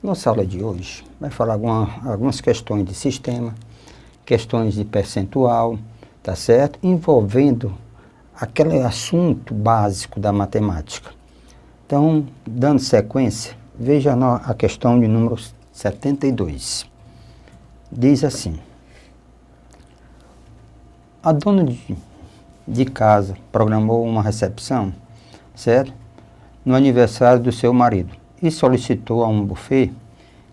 Nossa aula de hoje vai falar algumas questões de sistema, questões de percentual, tá certo? Envolvendo aquele assunto básico da matemática. Então, dando sequência, veja a questão de número 72. Diz assim: a dona de casa programou uma recepção, certo? No aniversário do seu marido e solicitou a um buffet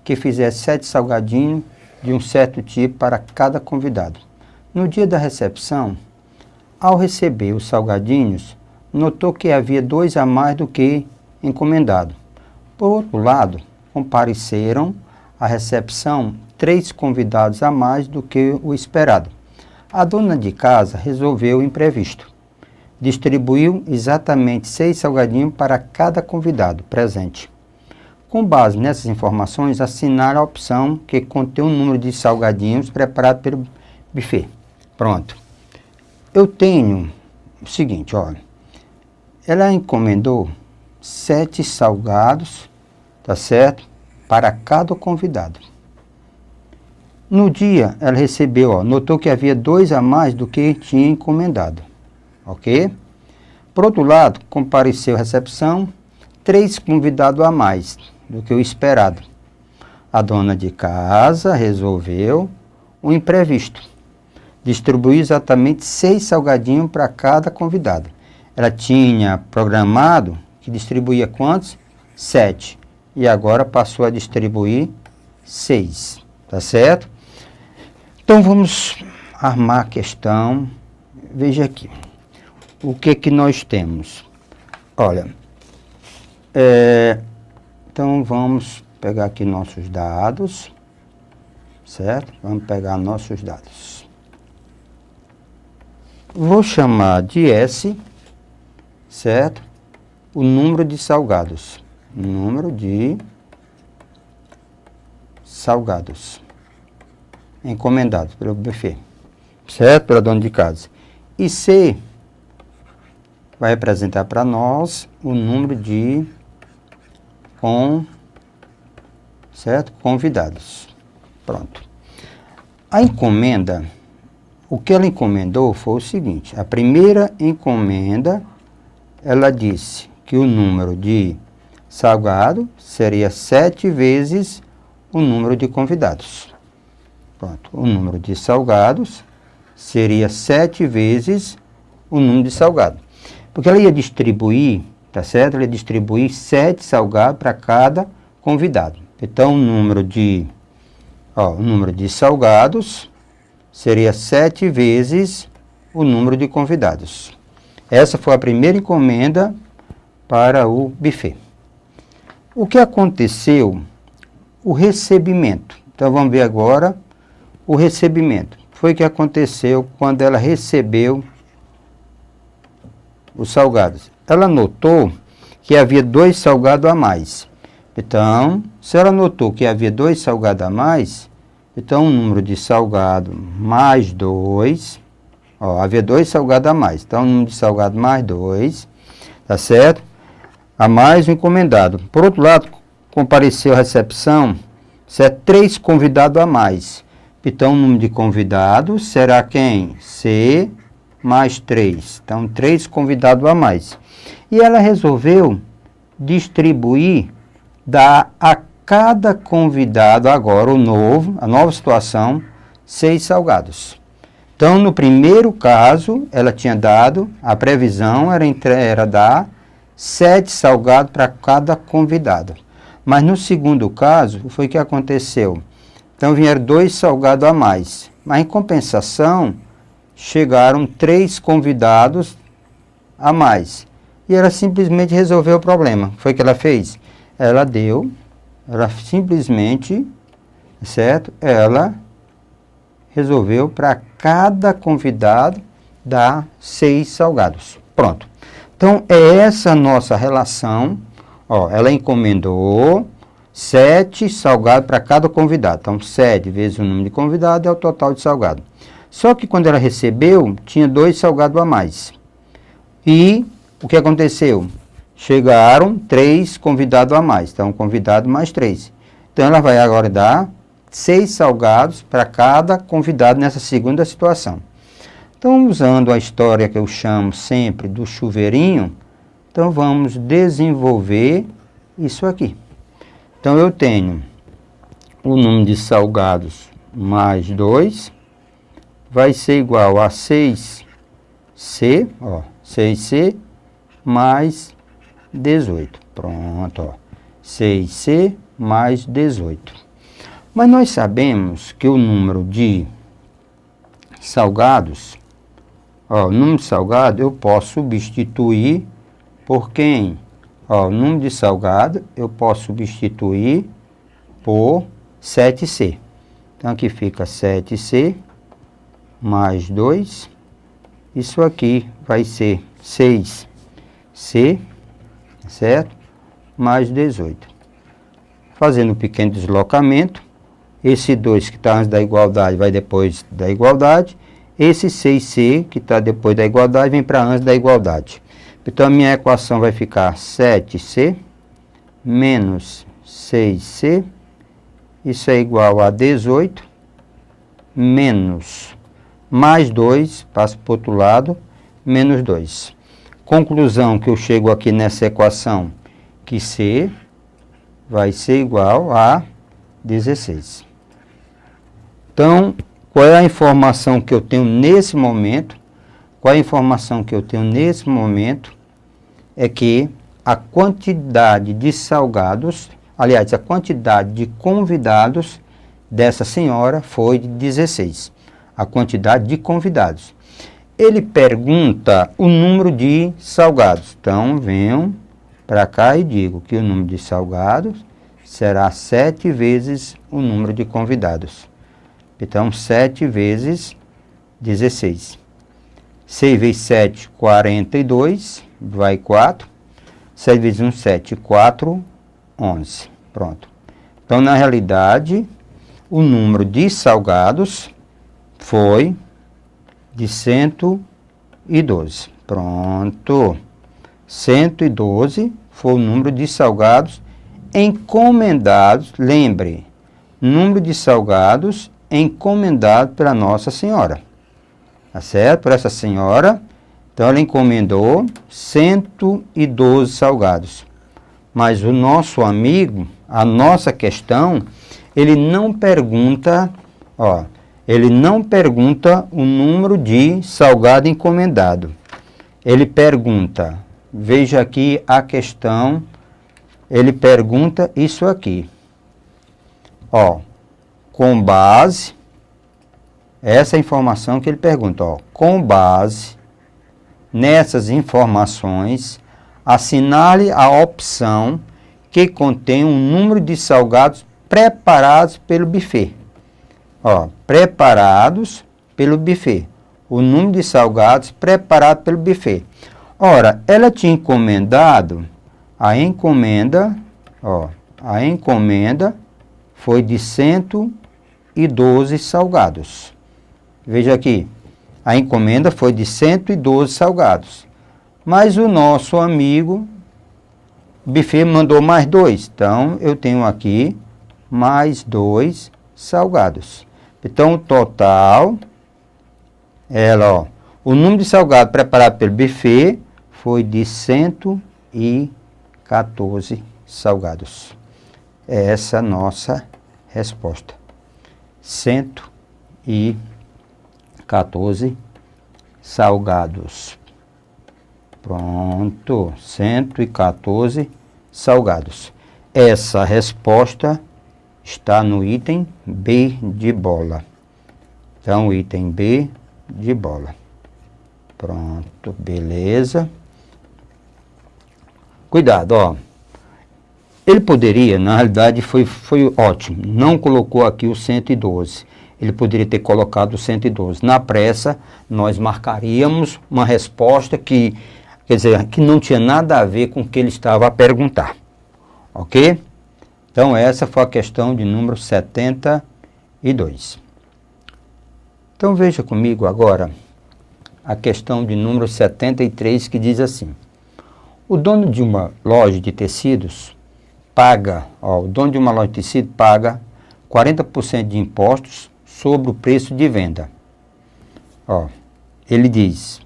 que fizesse 7 salgadinhos de um certo tipo para cada convidado. No dia da recepção, ao receber os salgadinhos, notou que havia 2 a mais do que encomendado. Por outro lado, compareceram à recepção 3 convidados a mais do que o esperado. A dona de casa resolveu o imprevisto. Distribuiu exatamente 6 salgadinhos para cada convidado presente. Com base nessas informações, assinaram a opção que contém o número de salgadinhos preparado pelo buffet. Pronto. Eu tenho o seguinte, olha. Ela encomendou 7 salgados, tá certo? Para cada convidado. No dia, ela recebeu, notou que havia 2 a mais do que tinha encomendado. Ok? Por outro lado, compareceu à recepção 3 convidados a mais do que o esperado. A dona de casa resolveu o imprevisto. Distribuiu exatamente 6 salgadinhos para cada convidado. Ela tinha programado que distribuía quantos? 7. E agora passou a distribuir 6. Tá certo? Então vamos armar a questão. Veja aqui. O que nós temos? Olha, então vamos pegar aqui nossos dados, certo? Vamos pegar nossos dados. Vou chamar de S, certo? O número de salgados. Número de salgados encomendados pelo buffet, certo? Pela dona de casa. E C vai representar para nós o número de convidados. Pronto. A encomenda, o que ela encomendou foi o seguinte: a primeira encomenda, ela disse que o número de salgado seria 7 vezes o número de convidados. Pronto. O número de salgados seria 7 vezes o número de salgado. Porque ela ia distribuir, tá certo? Ela ia distribuir 7 salgados para cada convidado. Então, o número de salgados seria 7 vezes o número de convidados. Essa foi a primeira encomenda para o buffet. O que aconteceu? O recebimento. Então, vamos ver agora o recebimento. Foi o que aconteceu quando ela recebeu os salgados. Ela notou que havia 2 salgados a mais. Então, se ela notou que havia 2 salgados a mais, então o número de salgado mais 2, havia 2 salgados a mais. Então, o número de salgado mais 2, tá certo? A mais o encomendado. Por outro lado, compareceu à recepção, 3 convidados a mais. Então, o número de convidados será quem? C mais 3. Então, 3 convidados a mais. E ela resolveu distribuir, dar a cada convidado agora a nova situação, 6 salgados. Então, no primeiro caso, ela tinha dado, a previsão era dar 7 salgados para cada convidado. Mas no segundo caso, foi o que aconteceu. Então, vieram 2 salgados a mais. Mas, em compensação, chegaram 3 convidados a mais. E ela simplesmente resolveu o problema. Foi o que ela fez? Ela simplesmente, certo? Ela resolveu para cada convidado dar 6 salgados. Pronto. Então, é essa a nossa relação. Ela encomendou 7 salgados para cada convidado. Então, 7 vezes o número de convidados é o total de salgado. Só que quando ela recebeu, tinha 2 salgados a mais. E o que aconteceu? Chegaram 3 convidados a mais. Então, convidado mais 3. Então, ela vai agora dar 6 salgados para cada convidado nessa segunda situação. Então, usando a história que eu chamo sempre do chuveirinho, então vamos desenvolver isso aqui. Então, eu tenho o número de salgados mais 2, vai ser igual a 6C, ó, 6C mais 18. Pronto, ó, 6C mais 18. Mas nós sabemos que o número de salgados, ó, o número de salgado eu posso substituir por quem? Ó, o número de salgado eu posso substituir por 7C. Então aqui fica 7C mais 2. Isso aqui vai ser 6C, certo? Mais 18. Fazendo um pequeno deslocamento, esse 2 que está antes da igualdade vai depois da igualdade. Esse 6C que está depois da igualdade vem para antes da igualdade. Então a minha equação vai ficar 7C menos 6C. Isso é igual a 18 menos mais 2, passo para o outro lado, menos 2. Conclusão que eu chego aqui nessa equação, que C vai ser igual a 16. Então, qual é a informação que eu tenho nesse momento? Qual é a informação que eu tenho nesse momento? É que a quantidade de salgados, aliás, a quantidade de convidados dessa senhora foi de 16. A quantidade de convidados. Ele pergunta o número de salgados. Então, venho para cá e digo que o número de salgados será 7 vezes o número de convidados. Então, 7 vezes 16. 6 vezes 7, 42, vai 4. 7 vezes 1, 7, 4, 11. Pronto. Então, na realidade, o número de salgados foi de 112. Pronto. 112 foi o número de salgados encomendados. Lembre, número de salgados encomendado pela Nossa Senhora. Tá certo? Por essa senhora. Então, ela encomendou 112 salgados. Mas o nosso amigo, a nossa questão, ele não pergunta, ó, ele não pergunta o número de salgado encomendado. Ele pergunta, veja aqui a questão, ele pergunta isso aqui. Ó, com base, essa informação que ele pergunta, ó, com base nessas informações, assinale a opção que contém um número de salgados preparados pelo buffet. Ó, preparados pelo buffet. O número de salgados preparados pelo buffet. Ora, ela tinha encomendado, a encomenda foi de 112 salgados. Veja aqui, a encomenda foi de 112 salgados. Mas o nosso amigo buffet mandou mais 2. Então, eu tenho aqui mais 2 salgados. Então, o total, o número de salgados preparado pelo buffet foi de 114 salgados. É essa a nossa resposta. 114 salgados. Pronto, 114 salgados. Essa resposta está no item B de bola. Então, item B de bola. Pronto, beleza. Cuidado, ó. Ele poderia, na realidade foi ótimo, não colocou aqui o 112. Ele poderia ter colocado o 112. Na pressa, nós marcaríamos uma resposta que, quer dizer, que não tinha nada a ver com o que ele estava a perguntar. Ok? Então, essa foi a questão de número 72. Então, veja comigo agora a questão de número 73, que diz assim: o dono de uma loja de tecidos paga, ó, o dono de uma loja de tecido paga 40% de impostos sobre o preço de venda. Ó, ele diz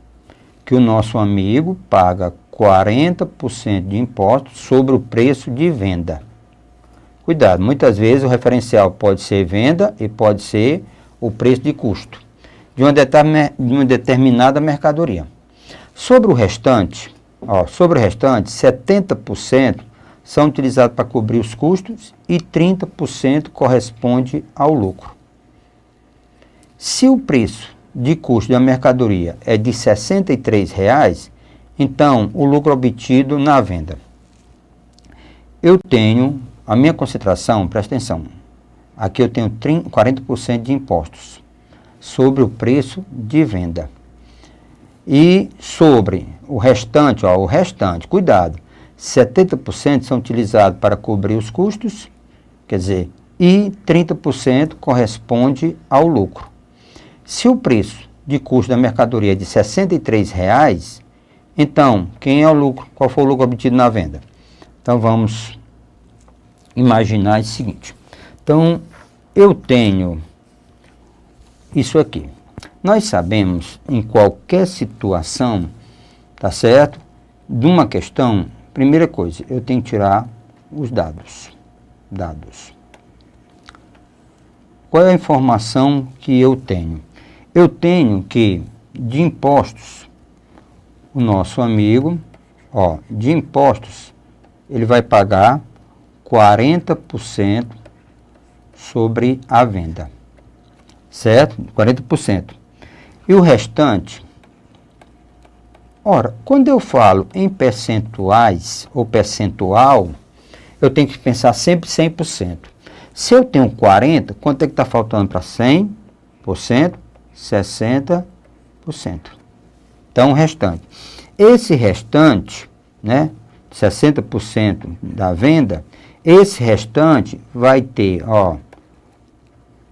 que o nosso amigo paga 40% de impostos sobre o preço de venda. Cuidado, muitas vezes o referencial pode ser venda e pode ser o preço de custo de uma determinada mercadoria. Sobre o restante, ó, 70% são utilizados para cobrir os custos e 30% corresponde ao lucro. Se o preço de custo da mercadoria é de R$ 63,00, então o lucro obtido na venda. Eu tenho a minha concentração, presta atenção, aqui eu tenho 40% de impostos sobre o preço de venda. E sobre o restante, ó, cuidado, 70% são utilizados para cobrir os custos, quer dizer, e 30% corresponde ao lucro. Se o preço de custo da mercadoria é de R$ 63,00, então, quem é o lucro? Qual foi o lucro obtido na venda? Então, vamos imaginar o seguinte. Então, eu tenho isso aqui. Nós sabemos, em qualquer situação, tá certo? De uma questão, primeira coisa, eu tenho que tirar os dados. Qual é a informação que eu tenho? Eu tenho que, de impostos, o nosso amigo, ó, de impostos, ele vai pagar 40% sobre a venda, certo? 40%. E o restante, ora, quando eu falo em percentuais ou percentual, eu tenho que pensar sempre 100%. Se eu tenho 40%, quanto é que está faltando para 100%? 60%. Então, o restante. Esse restante, né, 60% da venda, esse restante vai ter, ó,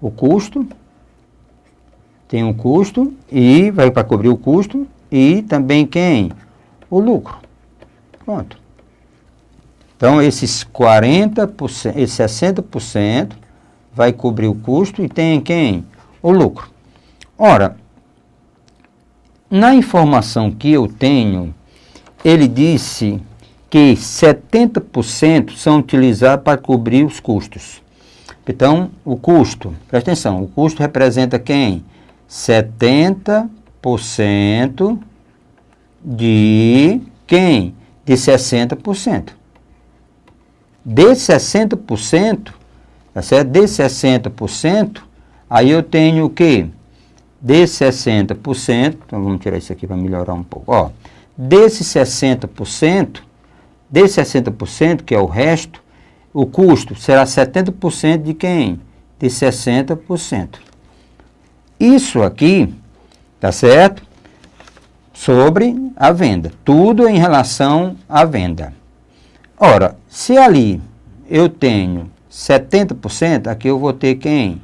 o custo, tem um custo e vai para cobrir o custo e também quem? O lucro. Pronto. Então, esses 40%, esses 60% vai cobrir o custo e tem quem? O lucro. Ora, na informação que eu tenho, ele disse que 70% são utilizados para cobrir os custos. Então, o custo, presta atenção, o custo representa quem? 70% de quem? De 60%. Desse 60%, tá certo? Desse 60%, aí eu tenho o quê? Desse 60%, então vamos tirar isso aqui para melhorar um pouco. Ó, desse 60%, que é o resto, o custo será 70% de quem? De 60%. Isso aqui, tá certo? Sobre a venda. Tudo em relação à venda. Ora, se ali eu tenho 70%, aqui eu vou ter quem?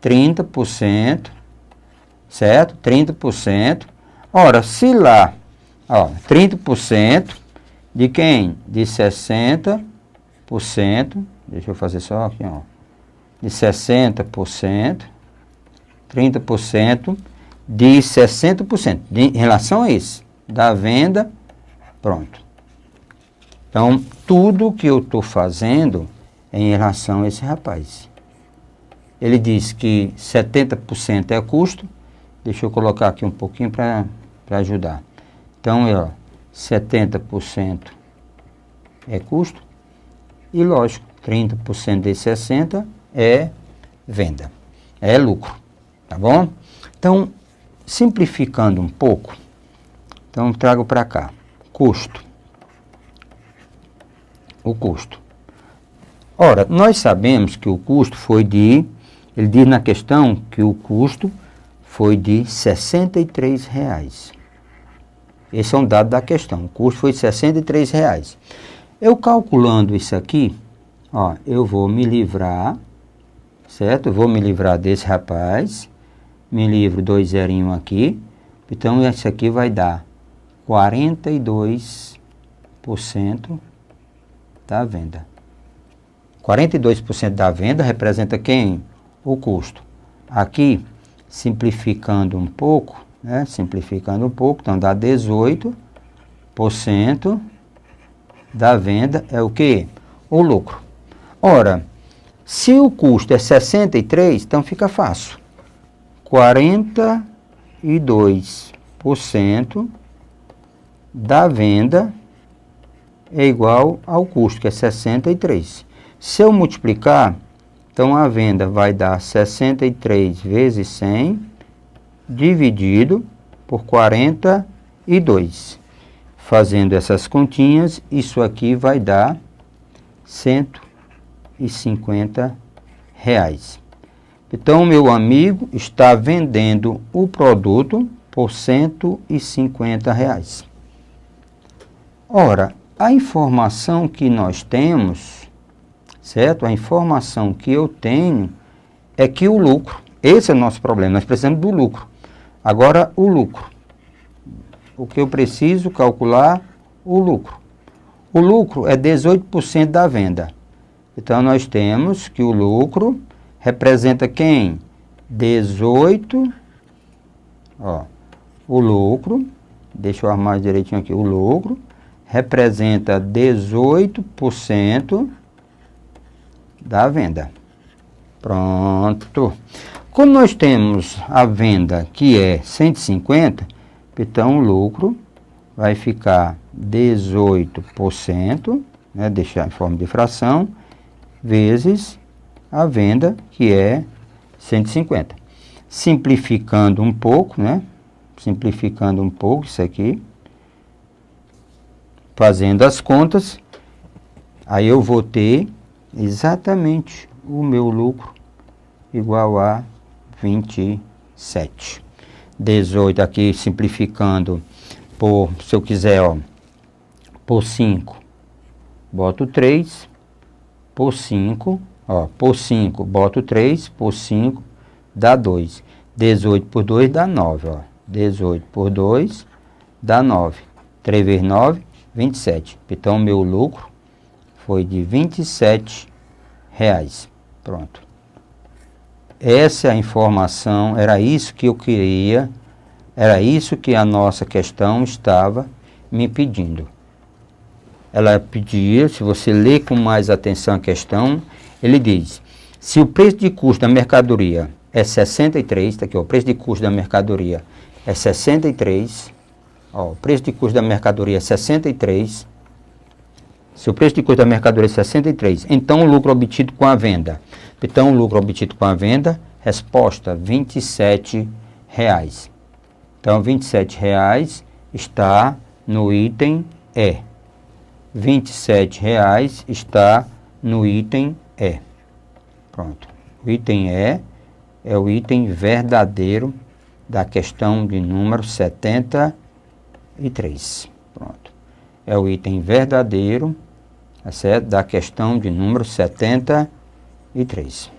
30%, certo? 30%. Ora, se lá, ó, 30% de quem? De 60%, deixa eu fazer só aqui, ó, de 60%, 30% de 60%, em relação a isso, da venda, pronto. Então, tudo que eu estou fazendo é em relação a esse rapaz. Ele diz que 70% é custo, deixa eu colocar aqui um pouquinho para ajudar. Então, ó, 70% é custo e, lógico, 30% de 60% é venda, é lucro, tá bom? Então, simplificando um pouco, então trago para cá, custo. O custo. Ora, nós sabemos que o custo foi de, ele diz na questão que o custo foi de R$ 63,00. Esse é um dado da questão, o custo foi de R$ 63,00. Eu calculando isso aqui, ó, eu vou me livrar, certo? Eu vou me livrar desse rapaz, me livro 2 zerinhos aqui, então isso aqui vai dar 42% da venda. 42% da venda representa quem? O custo. Aqui, simplificando um pouco, né? Simplificando um pouco, então dá 18% da venda é o quê? O lucro. Ora, se o custo é 63, então fica fácil. 42% da venda é igual ao custo, que é 63. Se eu multiplicar, então a venda vai dar 63 vezes 100, dividido por 42. Fazendo essas continhas, isso aqui vai dar R$150. Então, meu amigo está vendendo o produto por R$150. Ora, a informação que nós temos, certo? A informação que eu tenho é que o lucro, esse é o nosso problema, nós precisamos do lucro. Agora, o lucro. O que eu preciso calcular? O lucro. O lucro é 18% da venda. Então, nós temos que o lucro representa quem? 18, ó, o lucro, deixa eu armar direitinho aqui, o lucro representa 18% da venda. Pronto. Como nós temos a venda que é 150, então o lucro vai ficar 18%, né, deixar em forma de fração, vezes a venda que é 150. Simplificando um pouco, né? Simplificando um pouco isso aqui, fazendo as contas, aí eu vou ter exatamente o meu lucro igual a 27. 18 aqui simplificando por, se eu quiser, ó, por 5, boto 3, por 5, ó, por 5, boto 3, por 5, dá 2. 18 por 2 dá 9, ó. 18 por 2 dá 9. 3 vezes 9, 27. Então, meu lucro foi de R$27. Pronto. Essa é a informação, era isso que eu queria, era isso que a nossa questão estava me pedindo. Ela pedia, se você ler com mais atenção a questão, ele diz, se o preço de custo da mercadoria é 63, está aqui, ó, o preço de custo da mercadoria é 63, ó, o preço de custo da mercadoria é 63, se o preço de custo da mercadoria é 63, então o lucro obtido com a venda. Então, o lucro obtido com a venda, resposta, R$27. Então, R$27 está no item E. R$27 está no item E. Pronto. O item E é o item verdadeiro da questão de número 73. Pronto. É o item verdadeiro, tá certo? Da questão de número 73.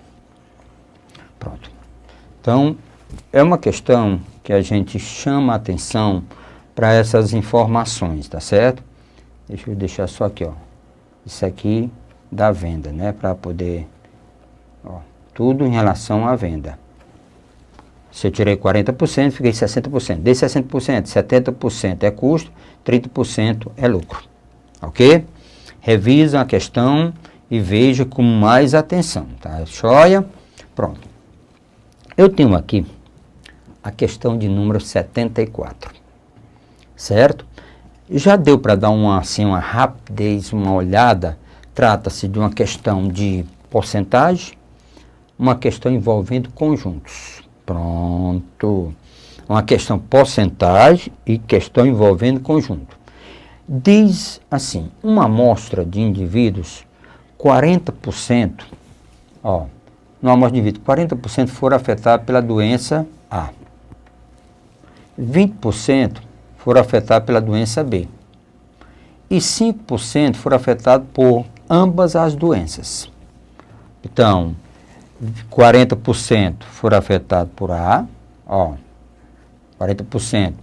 Pronto. Então, é uma questão que a gente chama a atenção para essas informações, tá certo? Deixa eu deixar só aqui, ó. Isso aqui da venda, né? Para poder, ó, tudo em relação à venda. Se eu tirei 40%, fiquei 60%. Desse 60%, 70% é custo, 30% é lucro. Ok? Revisa a questão e veja com mais atenção, tá? Joia? Pronto. Eu tenho aqui a questão de número 74, certo? Já deu para dar uma rapidez, uma olhada. Trata-se de uma questão de porcentagem, uma questão envolvendo conjuntos. Pronto. Uma questão porcentagem e questão envolvendo conjunto. Diz assim, uma amostra de indivíduos, 40%, ó, numa amostra de indivíduos, 40% foram afetados pela doença A. 20% foram afetados pela doença B. E 5% foram afetados por ambas as doenças. Então, 40% foram afetados por A, ó, 40%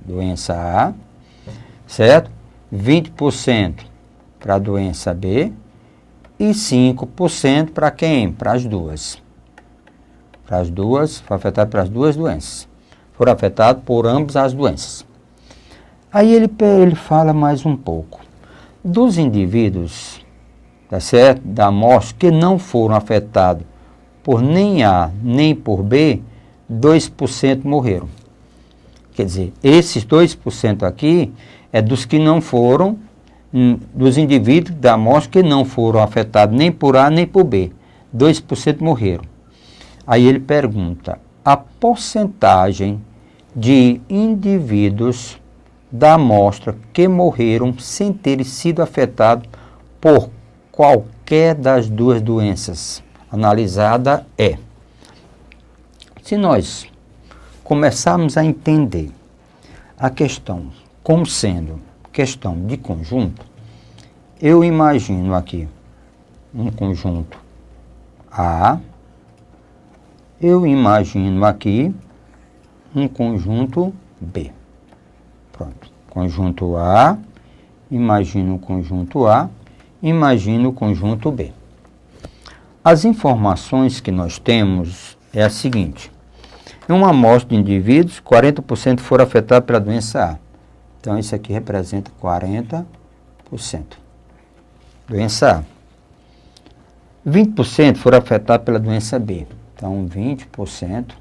doença A, certo? 20% para a doença B e 5% para quem? Para as duas. Para as duas, foi afetado para as duas doenças. Foram afetados por ambas as doenças. Aí ele fala mais um pouco. Dos indivíduos, tá certo? Da amostra que não foram afetados por nem A nem por B, 2% morreram. Quer dizer, esses 2% aqui é dos que não foram, dos indivíduos da amostra que não foram afetados nem por A nem por B. 2% morreram. Aí ele pergunta, a porcentagem de indivíduos da amostra que morreram sem terem sido afetados por qualquer das duas doenças analisada é. Se nós começarmos a entender a questão como sendo questão de conjunto, eu imagino aqui um conjunto A, eu imagino aqui um conjunto B. Pronto. Conjunto A, imagino o conjunto A, imagino o conjunto B. As informações que nós temos é a seguinte. Em uma amostra de indivíduos, 40% foram afetados pela doença A. Então, isso aqui representa 40%. Doença A. 20% foram afetados pela doença B. Então, 20%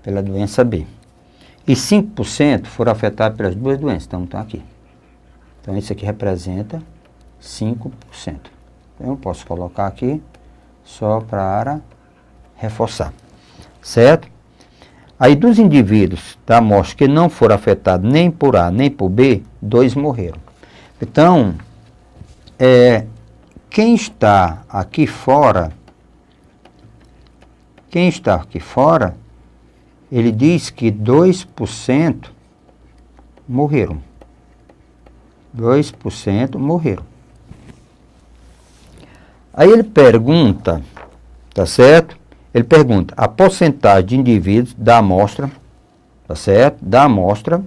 pela doença B. E 5% foram afetados pelas duas doenças. Então, está aqui. Então, isso aqui representa 5%. Então, eu posso colocar aqui só para reforçar. Certo? Aí, dos indivíduos da amostra que não foram afetados nem por A nem por B, 2 morreram. Então, quem está aqui fora, ele diz que 2% morreram. 2% morreram. Aí ele pergunta, tá certo? Ele pergunta a porcentagem de indivíduos da amostra, tá certo? Da amostra,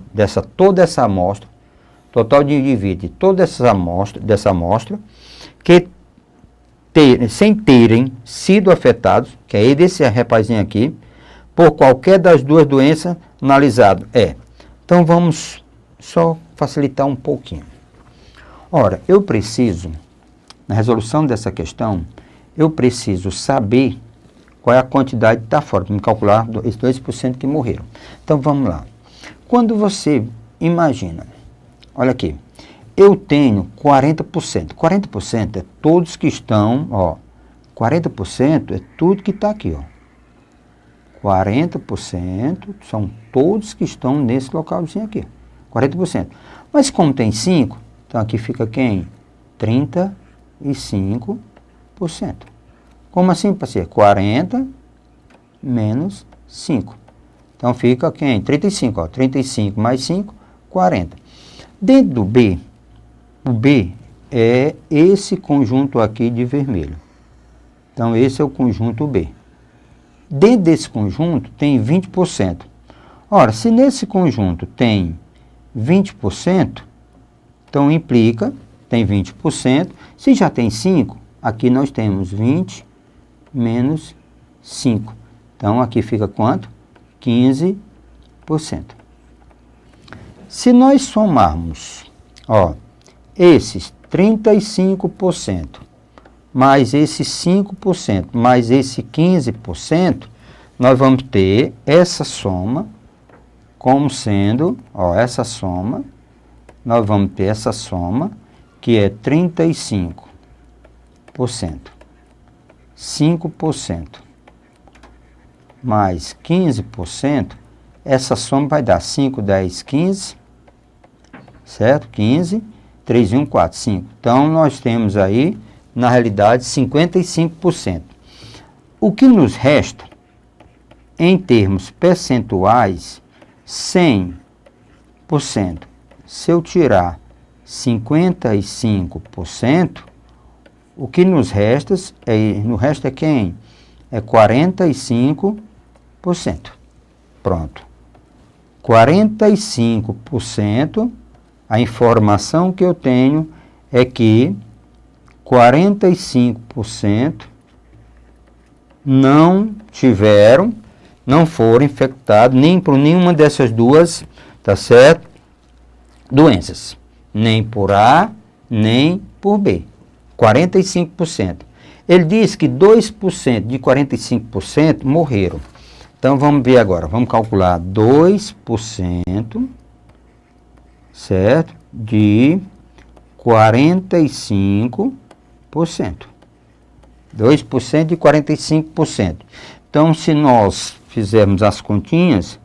toda essa amostra, total de indivíduos de toda dessa amostra, que sem terem sido afetados, que é desse rapazinho aqui, por qualquer das duas doenças analisadas. Então vamos só facilitar um pouquinho. Ora, eu preciso, na resolução dessa questão, eu preciso saber qual é a quantidade que está fora, para me calcular esses 2% que morreram. Então vamos lá. Quando você imagina, olha aqui, eu tenho 40%. 40% é todos que estão, 40% é tudo que está aqui, 40% são todos que estão nesse localzinho aqui. 40%. Mas como tem 5, então aqui fica quem? 35%. Como assim, parceiro? 40 menos 5. Então fica quem? 35, 35 mais 5, 40. Dentro do B, o B é esse conjunto aqui de vermelho. Então esse é o conjunto B. Dentro desse conjunto tem 20%. Ora, se nesse conjunto tem 20%, então implica, tem 20%. Se já tem 5, aqui nós temos 20 menos 5. Então aqui fica quanto? 15%. Se nós somarmos, esses 35%, mais esse 5%, mais esse 15%, nós vamos ter essa soma como sendo, essa soma, nós vamos ter essa soma que é 35%, 5% mais 15%, essa soma vai dar 5, 10, 15, certo? 15, 3 e 1, 4, 5. Então, nós temos aí, na realidade, 55%. O que nos resta, em termos percentuais, 100%. Se eu tirar 55%, o que nos resta é quem? É 45%. Pronto. 45%, a informação que eu tenho é que 45% não foram infectados nem por nenhuma dessas duas, tá certo? Doenças. Nem por A, nem por B. 45%. Ele diz que 2% de 45% morreram. Então vamos ver agora, vamos calcular 2%, certo? De 45%. 2% de 45%. Então, se nós fizermos as continhas,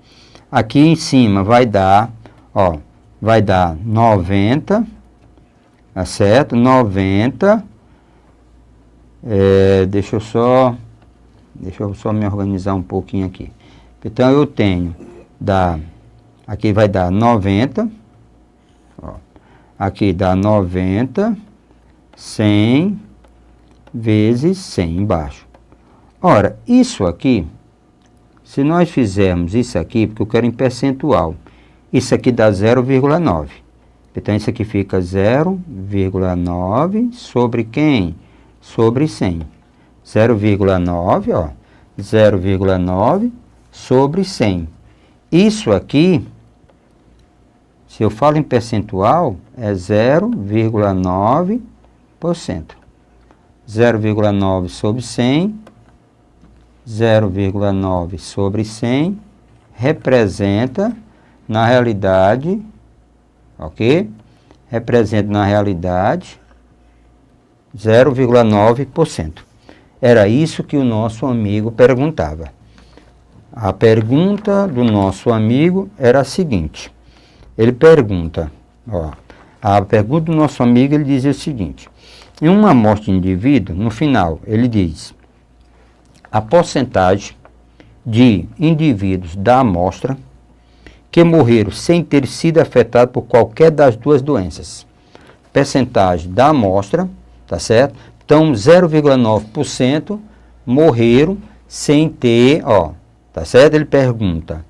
aqui em cima vai dar, vai dar 90, tá certo? 90, deixa eu só me organizar um pouquinho aqui. Então, eu tenho, aqui vai dar 90, aqui dá 90, 100 vezes 100 embaixo. Ora, isso aqui, se nós fizermos isso aqui, porque eu quero em percentual, isso aqui dá 0,9. Então, isso aqui fica 0,9 sobre quem? Sobre 100. 0,9, 0,9 sobre 100. Isso aqui, se eu falo em percentual, é 0,9%. 0,9 sobre 100, 0,9 sobre 100, representa, na realidade, ok? Representa, na realidade, 0,9%. Era isso que o nosso amigo perguntava. A pergunta do nosso amigo era a seguinte. Ele pergunta, a pergunta do nosso amigo, ele dizia o seguinte. Em uma amostra de indivíduo, no final, ele diz a porcentagem de indivíduos da amostra que morreram sem ter sido afetados por qualquer das duas doenças. Percentagem da amostra, tá certo? Então, 0,9% morreram sem ter, tá certo? Ele pergunta,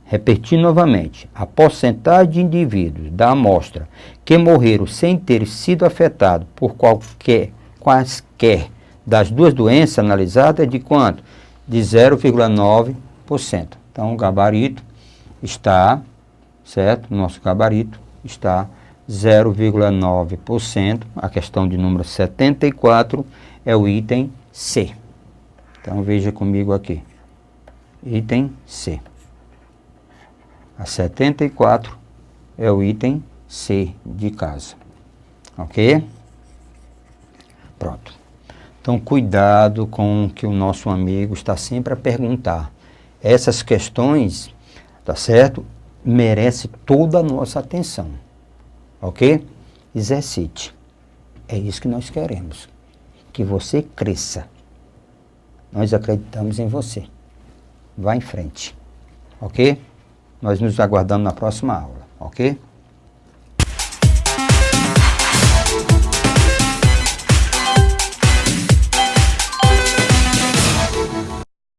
repetindo novamente, a porcentagem de indivíduos da amostra que morreram sem ter sido afetados por quaisquer das duas doenças analisadas é de quanto? De 0,9%. Então, o gabarito está, certo? Nosso gabarito está 0,9%. A questão de número 74 é o item C. Então, veja comigo aqui. Item C. A 74 é o item C de casa. Ok? Pronto. Então, cuidado com o que o nosso amigo está sempre a perguntar. Essas questões, tá certo? Merece toda a nossa atenção. Ok? Exercite. É isso que nós queremos. Que você cresça. Nós acreditamos em você. Vá em frente. Ok? Nós nos aguardamos na próxima aula. Ok?